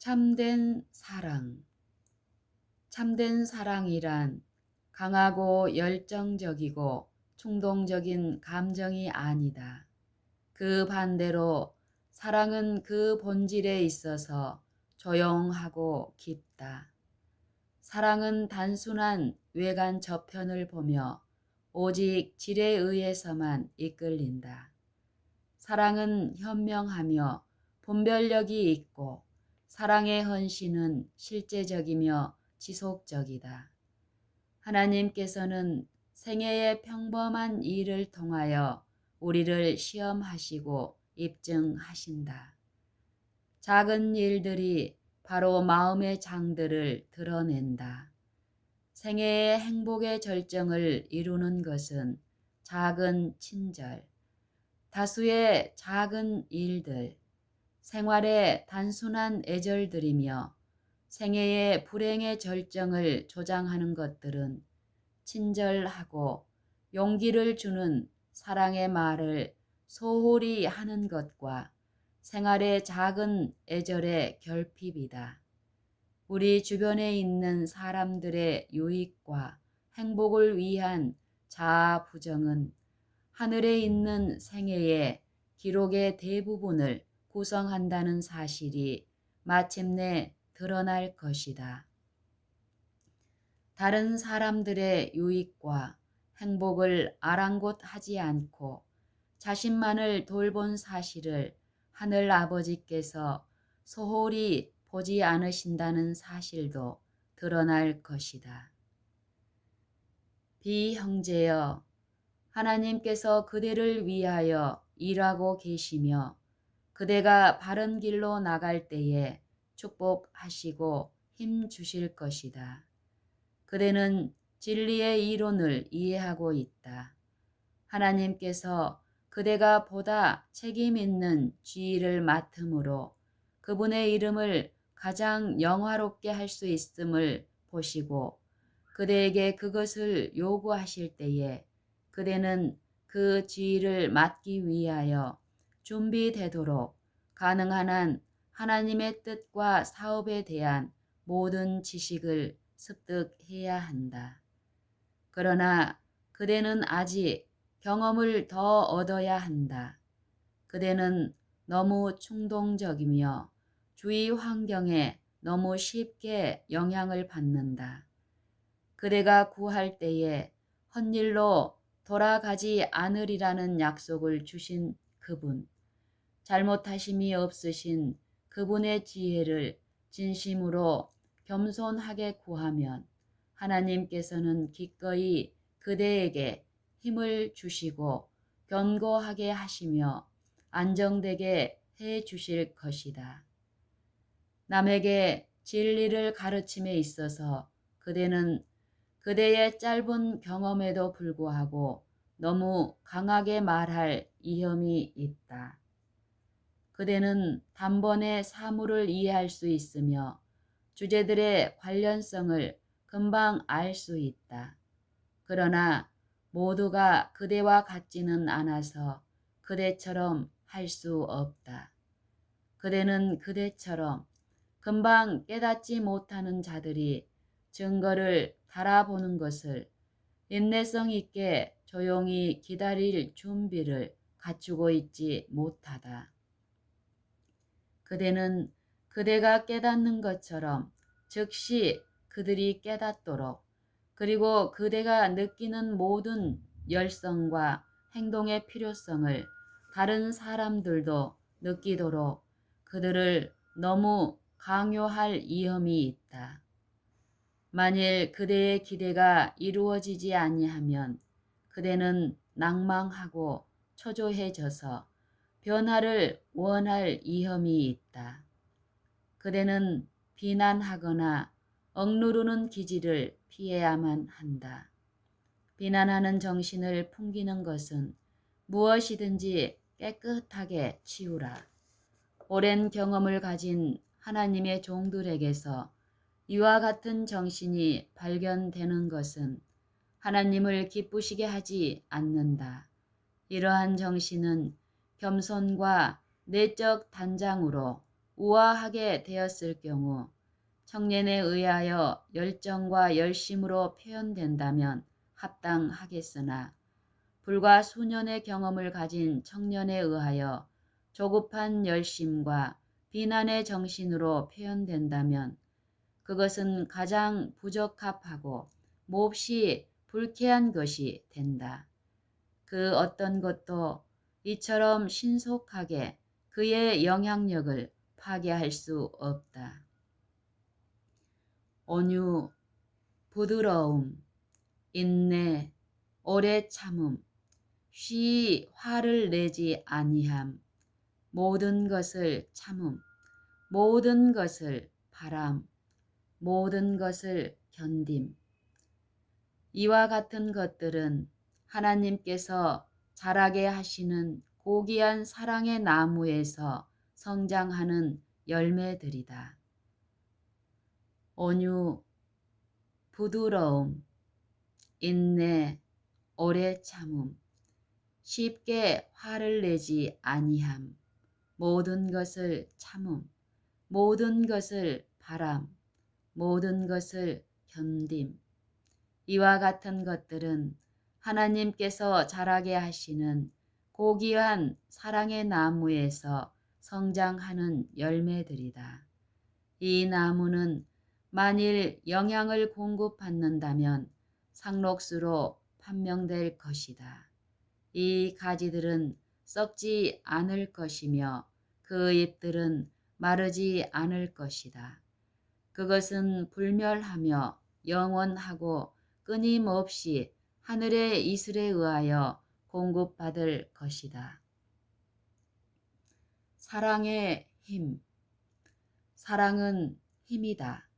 참된 사랑. 참된 사랑이란 강하고 열정적이고 충동적인 감정이 아니다. 그 반대로 사랑은 그 본질에 있어서 조용하고 깊다. 사랑은 단순한 외관 저편을 보며 오직 질에 의해서만 이끌린다. 사랑은 현명하며 분별력이 있고 사랑의 헌신은 실제적이며 지속적이다. 하나님께서는 생애의 평범한 일을 통하여 우리를 시험하시고 입증하신다. 작은 일들이 바로 마음의 장들을 드러낸다. 생애의 행복의 절정을 이루는 것은 작은 친절, 다수의 작은 일들, 생활의 단순한 애절들이며 생애의 불행의 절정을 조장하는 것들은 친절하고 용기를 주는 사랑의 말을 소홀히 하는 것과 생활의 작은 애절의 결핍이다. 우리 주변에 있는 사람들의 유익과 행복을 위한 자아 부정은 하늘에 있는 생애의 기록의 대부분을 구성한다는 사실이 마침내 드러날 것이다. 다른 사람들의 유익과 행복을 아랑곳하지 않고 자신만을 돌본 사실을 하늘 아버지께서 소홀히 보지 않으신다는 사실도 드러날 것이다. 비형제여, 하나님께서 그대를 위하여 일하고 계시며 그대가 바른 길로 나갈 때에 축복하시고 힘 주실 것이다. 그대는 진리의 이론을 이해하고 있다. 하나님께서 그대가 보다 책임 있는 쥐를 맡음으로 그분의 이름을 가장 영화롭게 할 수 있음을 보시고 그대에게 그것을 요구하실 때에 그대는 그 지위를 맡기 위하여 준비되도록 가능한 한 하나님의 뜻과 사업에 대한 모든 지식을 습득해야 한다. 그러나 그대는 아직 경험을 더 얻어야 한다. 그대는 너무 충동적이며 주위 환경에 너무 쉽게 영향을 받는다. 그대가 구할 때에 헛일로 돌아가지 않으리라는 약속을 주신 그분, 잘못하심이 없으신 그분의 지혜를 진심으로 겸손하게 구하면 하나님께서는 기꺼이 그대에게 힘을 주시고 견고하게 하시며 안정되게 해 주실 것이다. 남에게 진리를 가르침에 있어서 그대는 그대의 짧은 경험에도 불구하고 너무 강하게 말할 위험이 있다. 그대는 단번에 사물을 이해할 수 있으며 주제들의 관련성을 금방 알 수 있다. 그러나 모두가 그대와 같지는 않아서 그대처럼 할 수 없다. 그대는 그대처럼 금방 깨닫지 못하는 자들이 증거를 달아보는 것을 인내성 있게 조용히 기다릴 준비를 갖추고 있지 못하다. 그대는 그대가 깨닫는 것처럼 즉시 그들이 깨닫도록 그리고 그대가 느끼는 모든 열성과 행동의 필요성을 다른 사람들도 느끼도록 그들을 너무 강요할 위험이 있다. 만일 그대의 기대가 이루어지지 아니하면 그대는 낭망하고 초조해져서 변화를 원할 위험이 있다. 그대는 비난하거나 억누르는 기질을 피해야만 한다. 비난하는 정신을 풍기는 것은 무엇이든지 깨끗하게 치우라. 오랜 경험을 가진 하나님의 종들에게서 이와 같은 정신이 발견되는 것은 하나님을 기쁘시게 하지 않는다. 이러한 정신은 겸손과 내적 단장으로 우아하게 되었을 경우 청년에 의하여 열정과 열심으로 표현된다면 합당하겠으나 불과 수년의 경험을 가진 청년에 의하여 조급한 열심과 비난의 정신으로 표현된다면 그것은 가장 부적합하고 몹시 불쾌한 것이 된다. 그 어떤 것도 이처럼 신속하게 그의 영향력을 파괴할 수 없다. 온유, 부드러움, 인내, 오래 참음, 쉬이 화를 내지 아니함, 모든 것을 참음, 모든 것을 바람, 모든 것을 견딤. 이와 같은 것들은 하나님께서 자라게 하시는 고귀한 사랑의 나무에서 성장하는 열매들이다. 온유, 부드러움, 인내, 오래 참음, 쉽게 화를 내지 아니함, 모든 것을 참음, 모든 것을 바람, 모든 것을 견딤. 이와 같은 것들은 하나님께서 자라게 하시는 고귀한 사랑의 나무에서 성장하는 열매들이다. 이 나무는 만일 영양을 공급받는다면 상록수로 판명될 것이다. 이 가지들은 썩지 않을 것이며 그 잎들은 마르지 않을 것이다. 그것은 불멸하며 영원하고 끊임없이 하늘의 이슬에 의하여 공급받을 것이다. 사랑의 힘. 사랑은 힘이다.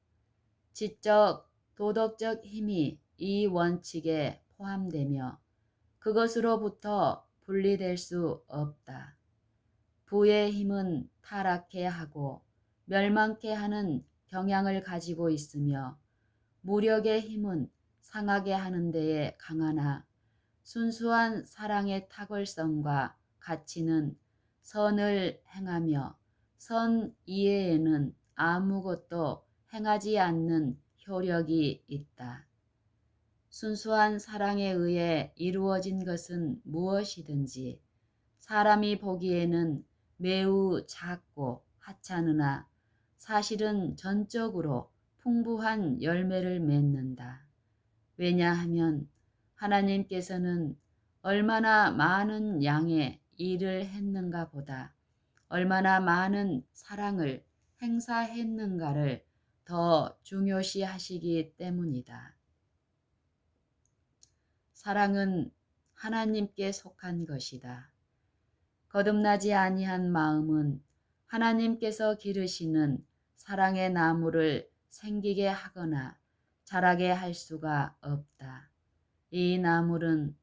지적, 도덕적 힘이 이 원칙에 포함되며 그것으로부터 분리될 수 없다. 부의 힘은 타락해 하고 멸망케 하는 경향을 가지고 있으며 무력의 힘은 상하게 하는 데에 강하나 순수한 사랑의 탁월성과 가치는 선을 행하며 선 이외에는 아무것도 행하지 않는 효력이 있다. 순수한 사랑에 의해 이루어진 것은 무엇이든지 사람이 보기에는 매우 작고 하찮으나 사실은 전적으로 풍부한 열매를 맺는다. 왜냐하면 하나님께서는 얼마나 많은 양의 일을 했는가 보다 얼마나 많은 사랑을 행사했는가를 더 중요시 하시기 때문이다. 사랑은 하나님께 속한 것이다. 거듭나지 아니한 마음은 하나님께서 기르시는 사랑의 나무를 생기게 하거나 자라게 할 수가 없다. 이 나무는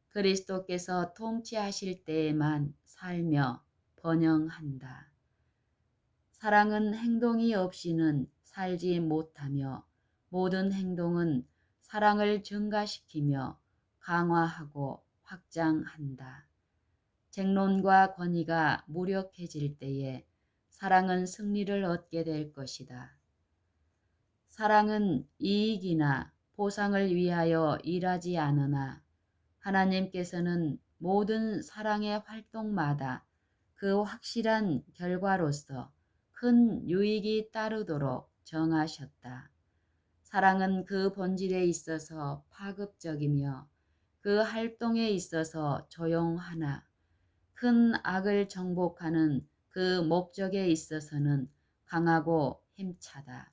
그리스도께서 통치하실 때에만 살며 번영한다. 사랑은 행동이 없이는 살지 못하며 모든 행동은 사랑을 증가시키며 강화하고 확장한다. 쟁론과 권위가 무력해질 때에 사랑은 승리를 얻게 될 것이다. 사랑은 이익이나 보상을 위하여 일하지 않으나 하나님께서는 모든 사랑의 활동마다 그 확실한 결과로서 큰 유익이 따르도록 정하셨다. 사랑은 그 본질에 있어서 파급적이며 그 활동에 있어서 조용하나 큰 악을 정복하는 그 목적에 있어서는 강하고 힘차다.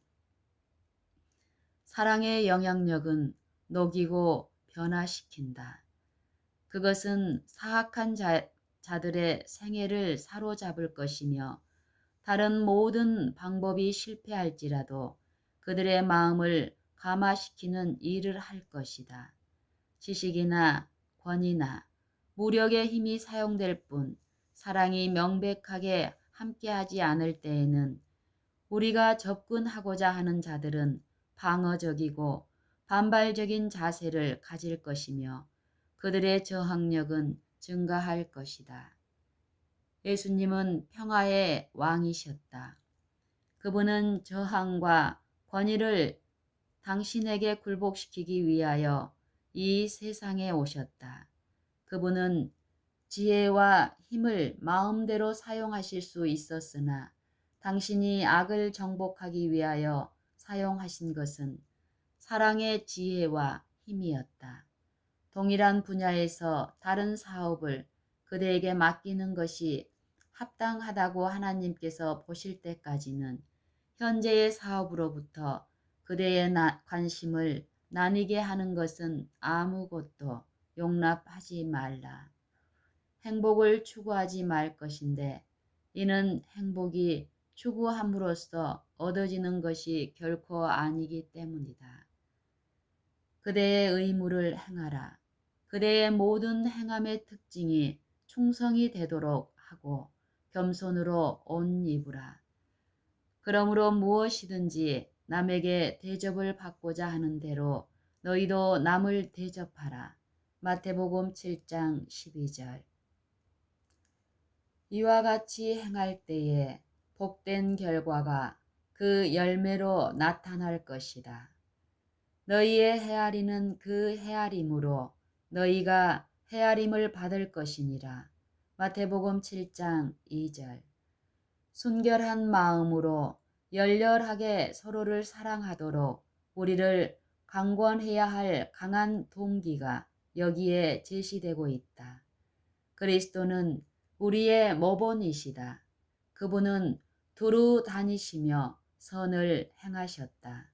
사랑의 영향력은 녹이고 변화시킨다. 그것은 사악한 자들의 생애를 사로잡을 것이며 다른 모든 방법이 실패할지라도 그들의 마음을 감화시키는 일을 할 것이다. 지식이나 권위나 무력의 힘이 사용될 뿐 사랑이 명백하게 함께하지 않을 때에는 우리가 접근하고자 하는 자들은 방어적이고 반발적인 자세를 가질 것이며 그들의 저항력은 증가할 것이다. 예수님은 평화의 왕이셨다. 그분은 저항과 권위를 당신에게 굴복시키기 위하여 이 세상에 오셨다. 그분은 지혜와 힘을 마음대로 사용하실 수 있었으나 당신이 악을 정복하기 위하여 사용하신 것은 사랑의 지혜와 힘이었다. 동일한 분야에서 다른 사업을 그대에게 맡기는 것이 합당하다고 하나님께서 보실 때까지는 현재의 사업으로부터 그대의 관심을 나뉘게 하는 것은 아무것도 용납하지 말라. 행복을 추구하지 말 것인데 이는 행복이 추구함으로써 얻어지는 것이 결코 아니기 때문이다. 그대의 의무를 행하라. 그대의 모든 행함의 특징이 충성이 되도록 하고 겸손으로 옷 입으라. 그러므로 무엇이든지 남에게 대접을 받고자 하는 대로 너희도 남을 대접하라. 마태복음 7장 12절. 이와 같이 행할 때에 복된 결과가 그 열매로 나타날 것이다. 너희의 헤아리는 그 헤아림으로 너희가 헤아림을 받을 것이니라. 마태복음 7장 2절. 순결한 마음으로 열렬하게 서로를 사랑하도록 우리를 강권해야 할 강한 동기가 여기에 제시되고 있다. 그리스도는 우리의 모본이시다. 그분은 두루 다니시며 선을 행하셨다.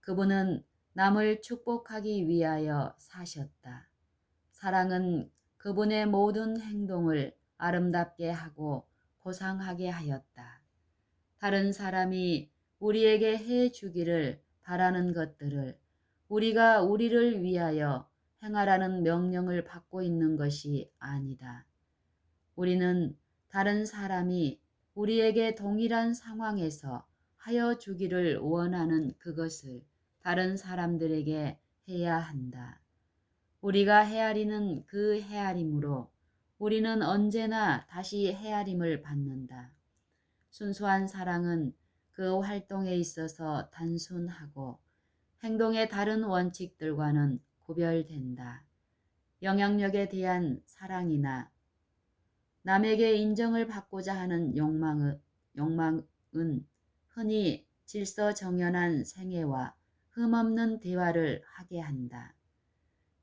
그분은 남을 축복하기 위하여 사셨다. 사랑은 그분의 모든 행동을 아름답게 하고 고상하게 하였다. 다른 사람이 우리에게 해 주기를 바라는 것들을 우리가 우리를 위하여 행하라는 명령을 받고 있는 것이 아니다. 우리는 다른 사람이 우리에게 동일한 상황에서 하여 주기를 원하는 그것을 다른 사람들에게 해야 한다. 우리가 헤아리는 그 헤아림으로 우리는 언제나 다시 헤아림을 받는다. 순수한 사랑은 그 활동에 있어서 단순하고 행동의 다른 원칙들과는 구별된다. 영향력에 대한 사랑이나 남에게 인정을 받고자 하는 욕망은 흔히 질서정연한 생애와 흠없는 대화를 하게 한다.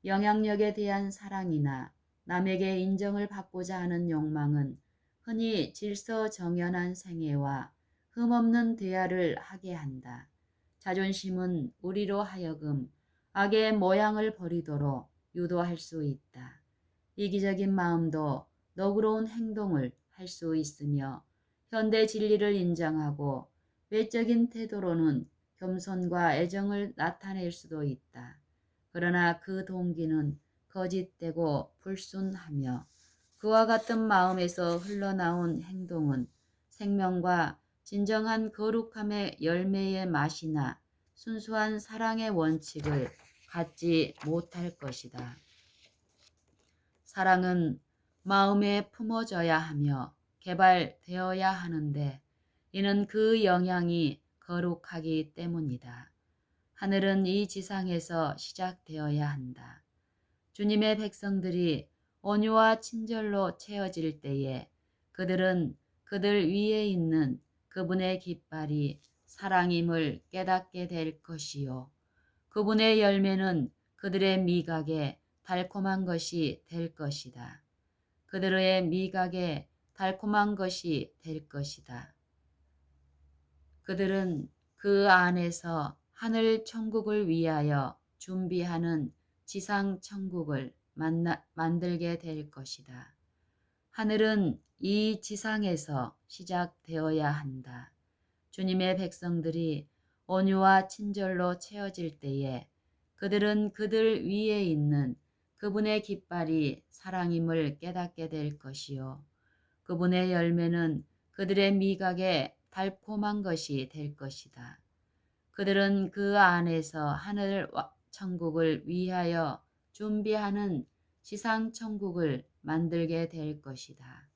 영향력에 대한 사랑이나 남에게 인정을 받고자 하는 욕망은 흔히 질서정연한 생애와 흠없는 대화를 하게 한다. 자존심은 우리로 하여금 악의 모양을 버리도록 유도할 수 있다. 이기적인 마음도 너그러운 행동을 할 수 있으며 현대 진리를 인정하고 외적인 태도로는 겸손과 애정을 나타낼 수도 있다. 그러나 그 동기는 거짓되고 불순하며 그와 같은 마음에서 흘러나온 행동은 생명과 진정한 거룩함의 열매의 맛이나 순수한 사랑의 원칙을 갖지 못할 것이다. 사랑은 마음에 품어져야 하며 개발되어야 하는데 이는 그 영향이 거룩하기 때문이다. 하늘은 이 지상에서 시작되어야 한다. 주님의 백성들이 온유와 친절로 채워질 때에 그들은 그들 위에 있는 그분의 깃발이 사랑임을 깨닫게 될 것이요. 그분의 열매는 그들의 미각에 달콤한 것이 될 것이다. 그들의 미각에 달콤한 것이 될 것이다. 그들은 그 안에서 하늘 천국을 위하여 준비하는 지상 천국을 만들게 될 것이다. 하늘은 이 지상에서 시작되어야 한다. 주님의 백성들이 온유와 친절로 채워질 때에 그들은 그들 위에 있는 그분의 깃발이 사랑임을 깨닫게 될 것이요. 그분의 열매는 그들의 미각에 달콤한 것이 될 것이다. 그들은 그 안에서 하늘 천국을 위하여 준비하는 지상 천국을 만들게 될 것이다.